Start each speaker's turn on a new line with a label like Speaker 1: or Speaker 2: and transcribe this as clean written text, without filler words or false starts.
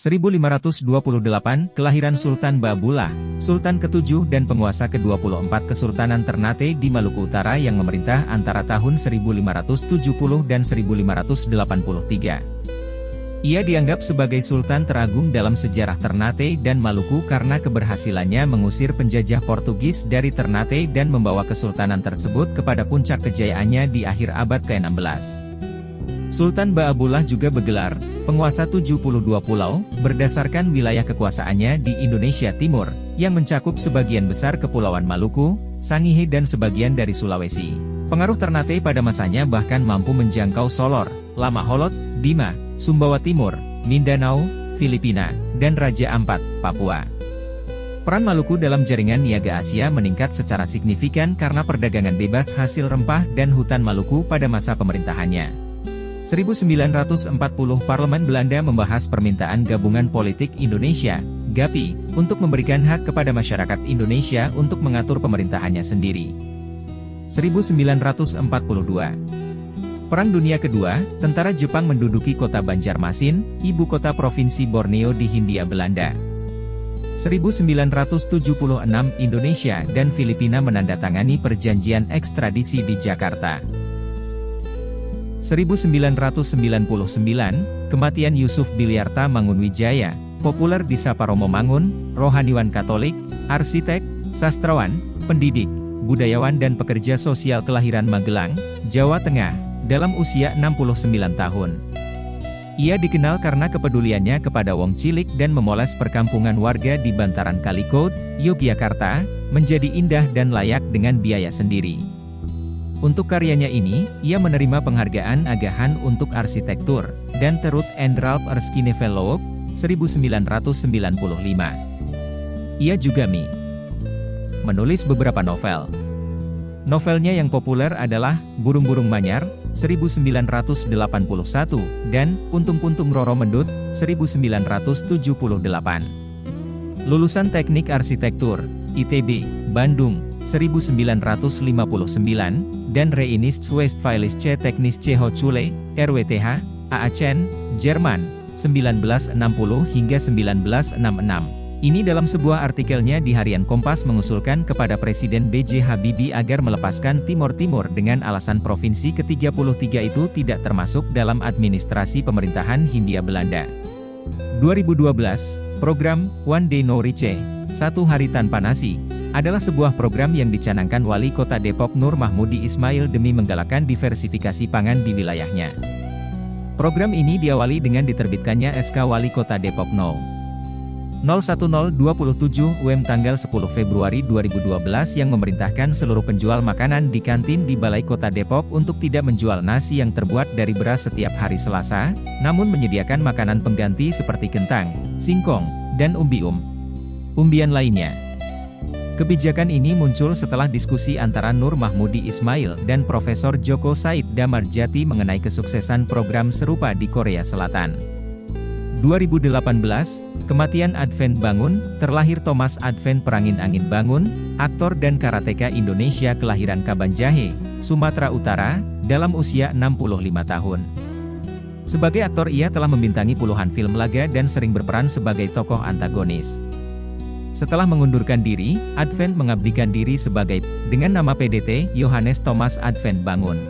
Speaker 1: 1528, kelahiran Sultan Baabullah, Sultan ke-7 dan penguasa ke-24 Kesultanan Ternate di Maluku Utara yang memerintah antara tahun 1570 dan 1583. Ia dianggap sebagai Sultan teragung dalam sejarah Ternate dan Maluku karena keberhasilannya mengusir penjajah Portugis dari Ternate dan membawa kesultanan tersebut kepada puncak kejayaannya di akhir abad ke-16. Sultan Baabullah juga bergelar penguasa 72 pulau, berdasarkan wilayah kekuasaannya di Indonesia Timur, yang mencakup sebagian besar Kepulauan Maluku, Sangihe dan sebagian dari Sulawesi. Pengaruh Ternate pada masanya bahkan mampu menjangkau Solor, Lamaholot, Bima, Sumbawa Timur, Mindanao, Filipina, dan Raja Ampat, Papua. Peran Maluku dalam jaringan niaga Asia meningkat secara signifikan karena perdagangan bebas hasil rempah dan hutan Maluku pada masa pemerintahannya. 1940 Parlemen Belanda membahas permintaan Gabungan Politik Indonesia, GAPI, untuk memberikan hak kepada masyarakat Indonesia untuk mengatur pemerintahannya sendiri. 1942 Perang Dunia Kedua, tentara Jepang menduduki kota Banjarmasin, ibu kota Provinsi Borneo di Hindia Belanda. 1976 Indonesia dan Filipina menandatangani perjanjian ekstradisi di Jakarta. 1999, kematian Yusuf Biliarta Mangunwijaya, populer disapa Romo Mangun, rohaniwan Katolik, arsitek, sastrawan, pendidik, budayawan dan pekerja sosial kelahiran Magelang, Jawa Tengah, dalam usia 69 tahun. Ia dikenal karena kepeduliannya kepada wong cilik dan memoles perkampungan warga di bantaran Kalikot, Yogyakarta, menjadi indah dan layak dengan biaya sendiri. Untuk karyanya ini, ia menerima penghargaan Agahan untuk arsitektur, dan Terut and Ralph Erskine Fellow, 1995. Ia juga menulis beberapa novel. Novelnya yang populer adalah Burung-Burung Manyar, 1981, dan Puntung-Puntung Roro Mendut, 1978. Lulusan Teknik Arsitektur, ITB, Bandung, 1959, dan Rheinische Westfälische Technische Hochschule, RWTH, Aachen, Jerman, 1960 hingga 1966. Ini dalam sebuah artikelnya di Harian Kompas mengusulkan kepada Presiden B.J. Habibie agar melepaskan Timor Timur dengan alasan provinsi ke-33 itu tidak termasuk dalam administrasi pemerintahan Hindia Belanda. 2012, program One Day No Rice, Satu Hari Tanpa Nasi, adalah sebuah program yang dicanangkan Wali Kota Depok Nur Mahmudi Ismail demi menggalakkan diversifikasi pangan di wilayahnya. Program ini diawali dengan diterbitkannya SK Wali Kota Depok No. 01027 UM tanggal 10 Februari 2012 yang memerintahkan seluruh penjual makanan di kantin di Balai Kota Depok untuk tidak menjual nasi yang terbuat dari beras setiap hari Selasa, namun menyediakan makanan pengganti seperti kentang, singkong, dan umbian lainnya. Kebijakan ini muncul setelah diskusi antara Nur Mahmudi Ismail dan Profesor Joko Said Damarjati mengenai kesuksesan program serupa di Korea Selatan. 2018, kematian Advent Bangun, terlahir Thomas Advent Perangin-Angin Bangun, aktor dan karateka Indonesia kelahiran Kabanjahe, Sumatera Utara, dalam usia 65 tahun. Sebagai aktor ia telah membintangi puluhan film laga dan sering berperan sebagai tokoh antagonis. Setelah mengundurkan diri, Advent mengabdikan diri sebagai, dengan nama PDT, Yohanes Thomas Advent Bangun.